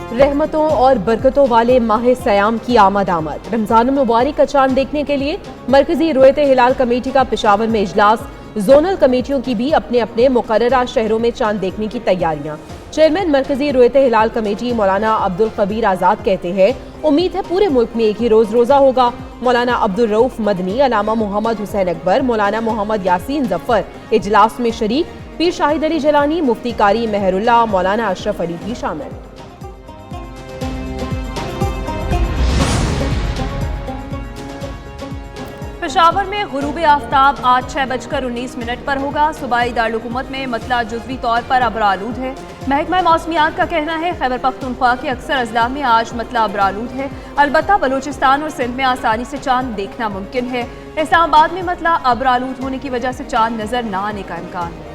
रहमतों और बरकतों वाले माह सयाम की आमद रमजान मुबारक का चांद देखने के लिए मरकजी रुयत हिलाल कमेटी का पेशावर में इजलास। जोनल कमेटियों की भी अपने अपने मुकर्ररा शहरों में चांद देखने की तैयारियां। चेयरमैन मरकजी रुयत हिलाल कमेटी मौलाना अब्दुल कबीर आजाद कहते हैं, उम्मीद है पूरे मुल्क में एक ही रोज रोजा होगा। मौलाना अब्दुल रऊफ मदनी, अलामा मोहम्मद हुसैन अकबर, मौलाना मोहम्मद यासीन जफर इजलास में शरीक। पीर शाहिद अली जलानी, मुफ्ती कारी मेहरुल्लाह, मौलाना अशरफ अली भी शामिल। पेशावर में गुरूब आफ्ताब आज 6:19 पर होगा। सूबाई दारुल-हुकूमत में मतला जुज़वी तौर पर अबरालूद है। महकमा मौसमियात का कहना है खैबर पख्तूनख्वा के अक्सर अजला में आज मतला अबरालूद है। अलबत्ता बलूचिस्तान और सिंध में आसानी से चांद देखना मुमकिन है। इस्लामाबाद में मतला अबरालूद होने की वजह से चांद नजर न आने का इम्कान है।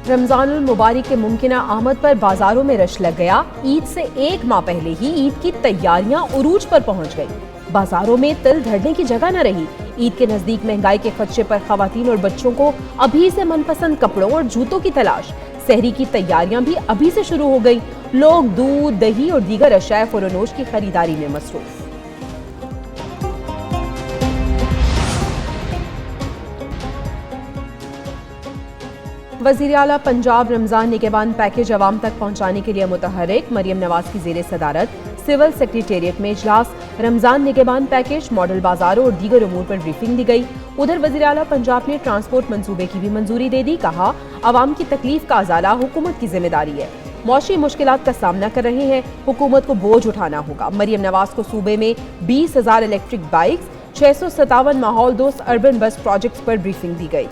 रमजानुल मुबारक के मुमकिना आमद पर बाजारों में रश लग गया। ईद से एक माह पहले ही ईद की तैयारियां उरूज पर पहुंच गई। बाजारों में तिल धरने की जगह न रही। ईद के नजदीक महंगाई के खदशे पर खवातीन और बच्चों को अभी से मनपसंद कपड़ों और जूतों की तलाश। सहरी की तैयारियां भी अभी से शुरू हो गई। लोग दूध, दही और दीगर अशाए फरोनोश की खरीदारी में मसरूफ। वज़ीर आला पंजाब रमजान निगहबान पैकेज अवाम तक पहुँचाने के लिए मुतहर्रिक। मरियम नवाज की ज़ेर सदारत सिविल सेक्रेटेरिएट में इजलास। रमजान निगहबान पैकेज, मॉडल बाजारों और दीगर उमूर पर ब्रीफिंग दी गई। उधर वज़ीर आला पंजाब ने ट्रांसपोर्ट मंसूबे की भी मंजूरी दे दी। कहा, अवाम की तकलीफ का अजाला हुकूमत की जिम्मेदारी है। मौशी मुश्किलात का सामना कर रहे हैं, हुकूमत को बोझ उठाना होगा। मरियम नवाज को सूबे में 20,000 इलेक्ट्रिक बाइक्स, 657 माहौल दोस्त अर्बन बस प्रोजेक्ट्स पर ब्रीफिंग दी गई।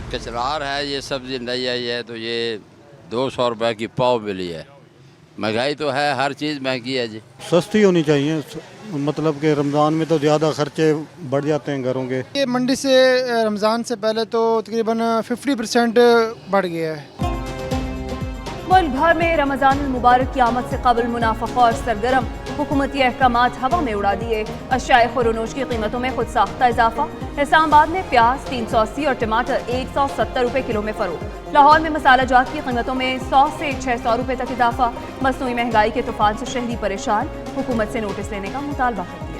कचरार है, ये सब्जी नहीं आई है तो ये 200 रुपए की पाव मिली है। महंगाई तो है, हर चीज़ महंगी है जी। सस्ती होनी चाहिए, मतलब कि रमज़ान में तो ज़्यादा खर्चे बढ़ जाते हैं घरों के। ये मंडी से रमज़ान से पहले तो तकरीबन 50% बढ़ गया है। मुल्क भर में रमजान मुबारक की आमद से कबल मुनाफा और सरगर्म। हुकूमती अहकामात हवा में उड़ा दिए। अशाए खुरोनोश की कीमतों में खुद साख्ता इजाफा। इस्लामाबाद में प्याज 380 और टमाटर 170 रुपए किलो में फरोख्त। लाहौर में मसाला जात की कीमतों में 100 से 600 रुपए तक इजाफा। मसनूई महंगाई के तूफान से शहरी परेशान, हुकूमत से नोटिस लेने का मुतालबा कर दिया।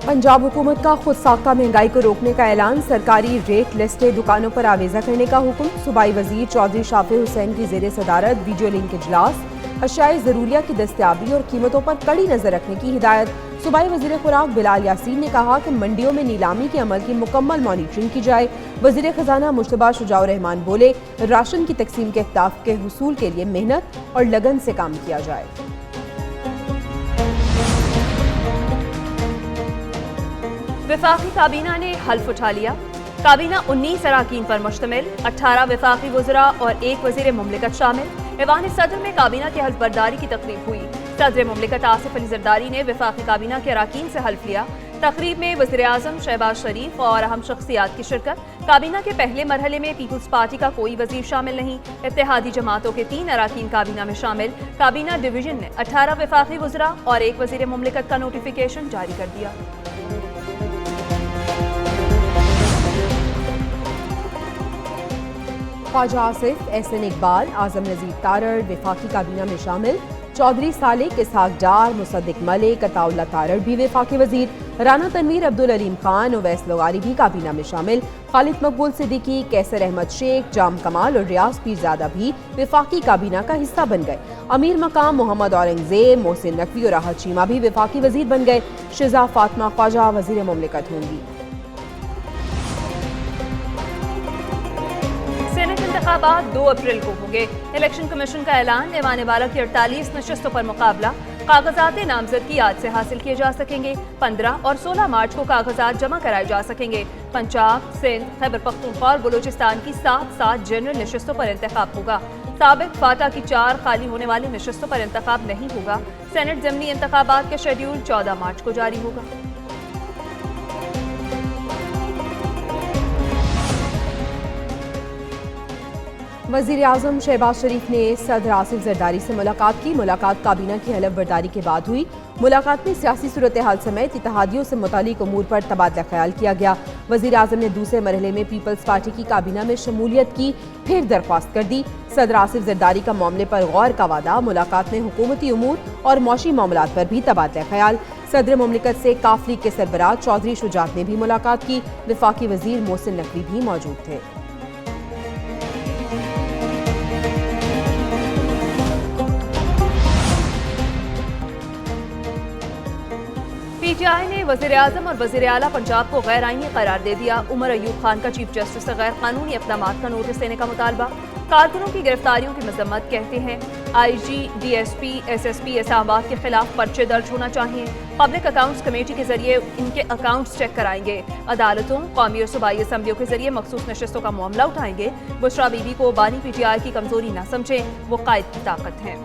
पंजाब हुकूमत का खुद साख्ता महंगाई को रोकने का ऐलान। सरकारी रेट लिस्टें दुकानों पर आवेजा करने का हुक्म। सूबाई वजीर चौधरी शाफी हुसैन की जेर सदारत वीडियो लिंक इजलास। अशाए ज़रूरिया की दस्तियाबी और कीमतों पर कड़ी नजर रखने की हिदायत। सूबाई वजीर खुराक बिलाल यासीन ने कहा कि मंडियों में नीलामी के अमल की मुकम्मल मॉनिटरिंग की जाए। वजीर खजाना मुश्तबा शुजाउर रहमान बोले, राशन की तकसीम के अहदाफ के हुसूल के लिए मेहनत और लगन से काम किया जाए। वफाकी काबीना ने हल्फ उठा लिया। काबीना 19 अराकीन पर मुश्तमिल, 18 वफाकी वज़रा और 1 वज़ीर मुमलिकत शामिल। ऐवान सदर में काबीना की हल्फ बर्दारी की तकरीब हुई। सदर मुमलिकत आसिफ अली जरदारी ने वफाकी काबीना के अराकीन से हल्फ लिया। तकरीब में वज़ीर आज़म शहबाज शरीफ और अहम शख्सियात की शिरकत। काबीना के पहले मरहले में पीपल्स पार्टी का कोई वजीर शामिल नहीं। इत्तेहादी जमातों के 3 अराकीन काबीना में शामिल। काबीना डिवीजन ने 18 वफाकी वज़रा और 1 वज़ीर मुमलिकत का नोटिफिकेशन जारी कर दिया। ख्वाजा आसिफ, एहसन इकबाल, आजम नजीर तारड़ वफाकी काबीना में शामिल। चौधरी सालिक, इसहाक डार, मुसद्दिक मलिक, अताउल्ला तारड़ भी वफाकी वजीर। राना तनवीर, अब्दुल अलीम खान, उवैस लोगारी भी काबीना में शामिल। खालिद मकबूल सिद्दीकी, कैसर अहमद शेख, जाम कमाल और रियाज पीरजादा भी वफाकी काबीना का हिस्सा बन गए। अमीर मकाम मोहम्मद औरंगजेब, मोहसिन नकवी और राहत चीमा भी वफाकी वजीर बन गए। शिजा फातिमा ख्वाजा वजीर मुमलिकत होंगी। सेनेट इंतखाबात 2 अप्रैल को होंगे। इलेक्शन कमीशन का ऐलान। ऐवान बाला की 48 नशस्तों पर मुकाबला। कागजात नामजदगी आज से हासिल किए जा सकेंगे। 15 और 16 मार्च को कागजात जमा कराए जा सकेंगे। पंजाब, सिंध, खैबर पख्तूनख्वा और बलूचिस्तान की 7 जनरल नशस्तों पर इंतखाब होगा। साबिक फाटा की 4 खाली होने वाली नशस्तों पर इंतखाब नहीं होगा। सेनेट ज़मीनी इंतखाबात का शेड्यूल 14 मार्च को जारी होगा। वजीर आजम शहबाज शरीफ ने सदर आसिफ जरदारी से मुलाकात की। मुलाकात काबीना की हलफ बर्दारी के बाद हुई। मुलाकात में सियासी सूरत हाल समेत इत्तेहादियों से मुतालिक उमूर पर तबादला ख्याल किया गया। वजीर आजम ने दूसरे मरहले में पीपल्स पार्टी की काबीना में शमूलियत की फिर दरख्वास्त कर दी। सदर आसिफ जरदारी का मामले पर गौर का वादा। मुलाकात में हुकूमती उमूर और मौशी मामलात पर भी तबादला ख्याल। सदर मुमलिकत से काफ लीग के सरबराह चौधरी शुजात ने भी मुलाकात की। वफाकी वजीर मोहसिन नकवी भी मौजूद थे। पीटीआई ने वजीर आजम और वजीर आला पंजाब को गैर आईनी करार दे दिया। उमर अयूब खान का चीफ जस्टिस से गैर कानूनी इक़दामात का नोटिस देने का मुतालबा। कारकुनों की गिरफ्तारियों की मजम्मत। कहते हैं IG, DSP, SSP इस्लामाबाद के खिलाफ पर्चे दर्ज होना चाहिए। पब्लिक अकाउंट्स कमेटी के जरिए इनके अकाउंट्स चेक कराएंगे। अदालतों, कौमी और सूबाई असम्बलियों के जरिए मखसूस नशस्तों का मामला उठाएंगे। बुशरा बीबी को बानी PTI की कमजोरी न समझें, वो कायद की ताकत हैं।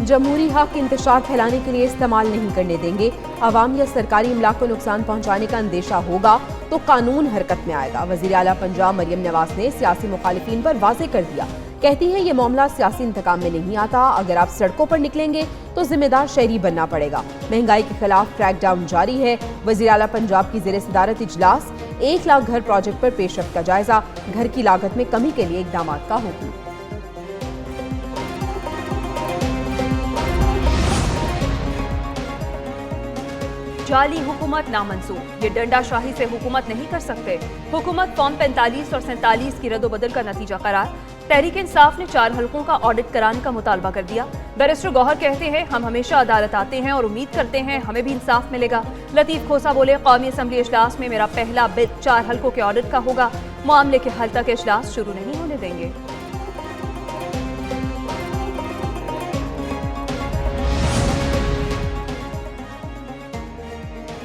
जमहूरी हक इंतशार फैलाने के लिए इस्तेमाल नहीं करने देंगे। अवाम या सरकारी इमलाक को नुकसान पहुंचाने का अंदेशा होगा तो कानून हरकत में आएगा। वजीर आला पंजाब मरियम नवाज ने सियासी मुखालिफिन पर वाज़े कर दिया। कहती हैं ये मामला सियासी इंतकाम में नहीं आता। अगर आप सड़कों पर निकलेंगे तो जिम्मेदार शहरी बनना पड़ेगा। महंगाई के खिलाफ क्रैकडाउन जारी है। वजीर आला पंजाब की ज़ेरे सदारत इजलास। 1 लाख घर प्रोजेक्ट पर पेशरफ्त का जायजा। घर की लागत में कमी के लिए इकदाम का हुक्म। जाली हुकूमत नामंसूर। ये डंडाशाही से हुकूमत नहीं कर सकते। हुकूमत फॉर्म 45 और 47 की रद्दोबदल का नतीजा करार। तहरीक इंसाफ ने 4 हलकों का ऑडिट कराने का मुतालबा कर दिया। बैरिस्टर गौहर कहते हैं हम हमेशा अदालत आते हैं और उम्मीद करते हैं हमें भी इंसाफ मिलेगा। लतीफ खोसा बोले कौमी असम्बली इजलास में मेरा पहला बिल 4 हलकों के ऑडिट का होगा। मामले के हल तक इजलास शुरू नहीं होने देंगे।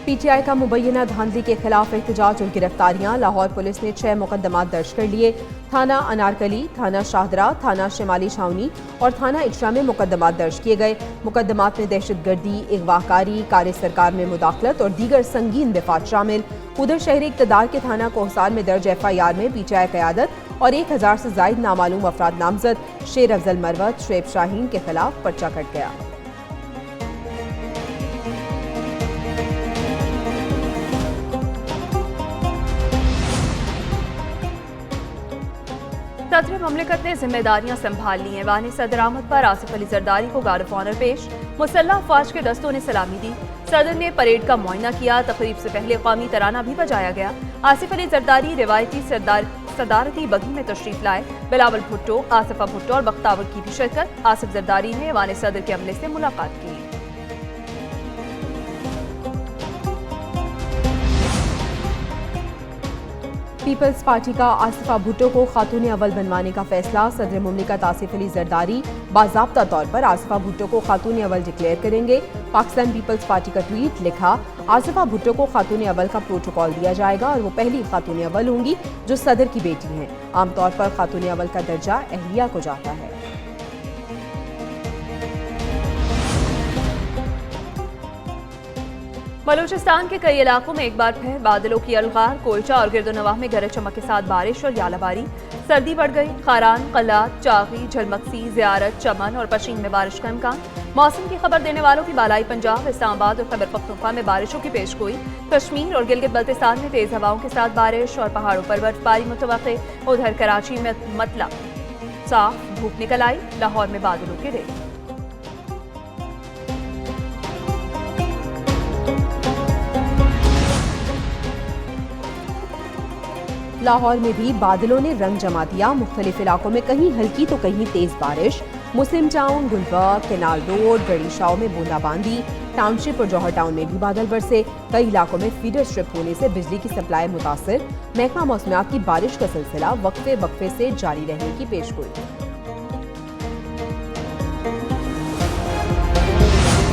PTI का मुबैना धांधली के खिलाफ एहतजाज और गिरफ्तारियां। लाहौर पुलिस ने 6 मुकदमात दर्ज कर लिए। थाना अनारकली, थाना शाहदरा, थाना शिमाली छावनी और थाना इक्शा में मुकदमात दर्ज किए गए। मुकदमात में दहशतगर्दी, अगवाकारी, कार्य सरकार में मुदाखलत और दीगर संगीन विफात शामिल। उधर शहरी इक़्तिदार के थाना कोहसार में दर्ज FIR में PTI क़यादत और 1000 से जायद नामालूम अफराद नामजद। शेर अफजल मरवत, शुएब शाहीन के खिलाफ पर्चा कट गया। सदर मुमलिकत ने जिम्मेदारियां संभाल ली हैं। वानी सदर आमद पर आसिफ अली जरदारी को गार्ड ऑफ ऑनर पेश। मुसल्लह अफवाज के दस्तों ने सलामी दी। सदर ने परेड का मुआयना किया। तकरीब से पहले कौमी तराना भी बजाया गया। आसिफ अली जरदारी रिवायती सदारती बगी में तशरीफ लाए। बिलावल भुट्टो, आसिफा भुट्टो और बख्तावर की भी शिरकत। आसिफ जरदारी ने वानी सदर के अमले से मुलाकात की। पीपल्स पार्टी का आसिफा भुट्टो को खातून अव्वल बनवाने का फैसला। सदर मुमलिकत आसिफ अली जरदारी बाज़ाब्ता तौर पर आसिफा भुट्टो को खातून अव्वल डिक्लेयर करेंगे। पाकिस्तान पीपल्स पार्टी का ट्वीट लिखा, आसिफा भुट्टो को खातून अव्वल का प्रोटोकॉल दिया जाएगा और वो पहली खातून अव्वल होंगी जो सदर की बेटी हैं। आमतौर पर खातून अव्वल का दर्जा अहलिया को जाता है। बलूचिस्तान के कई इलाकों में एक बार फिर बादलों की अलगार। कोयटा और गिरदोनवाह में गरज चमक के साथ बारिश और यालाबारी। सर्दी बढ़ गई। खारान, कलात, चागी, झलमक्सी, ज़ियारत, चमन और पशीन में बारिश का इम्कान। मौसम की खबर देने वालों की बालाई पंजाब, इस्लामाबाद और खैबर पख्तूनख्वा में बारिशों की पेशगोई। कश्मीर और गिलगित बल्तिस्तान में तेज हवाओं के साथ बारिश और पहाड़ों पर बर्फबारी मुतवक्के। उधर कराची में मतला साफ धूप निकल आई। लाहौर में बादलों के ढेर। लाहौर में भी बादलों ने रंग जमा दिया। मुख्तलिफ इलाकों में कहीं हल्की तो कहीं तेज बारिश। मुस्लिम टाउन, गुलबर्ग, केनाल रोड, गड़ीशाव में बूंदाबांदी। टाउनशिप और जौहर टाउन में भी बादल बरसे। कई इलाकों में फीडर स्ट्रिप होने से बिजली की सप्लाई मुतासर। महकमा मौसमियात की बारिश का सिलसिला वक्फे वक्फे से जारी रहने की पेशगोई।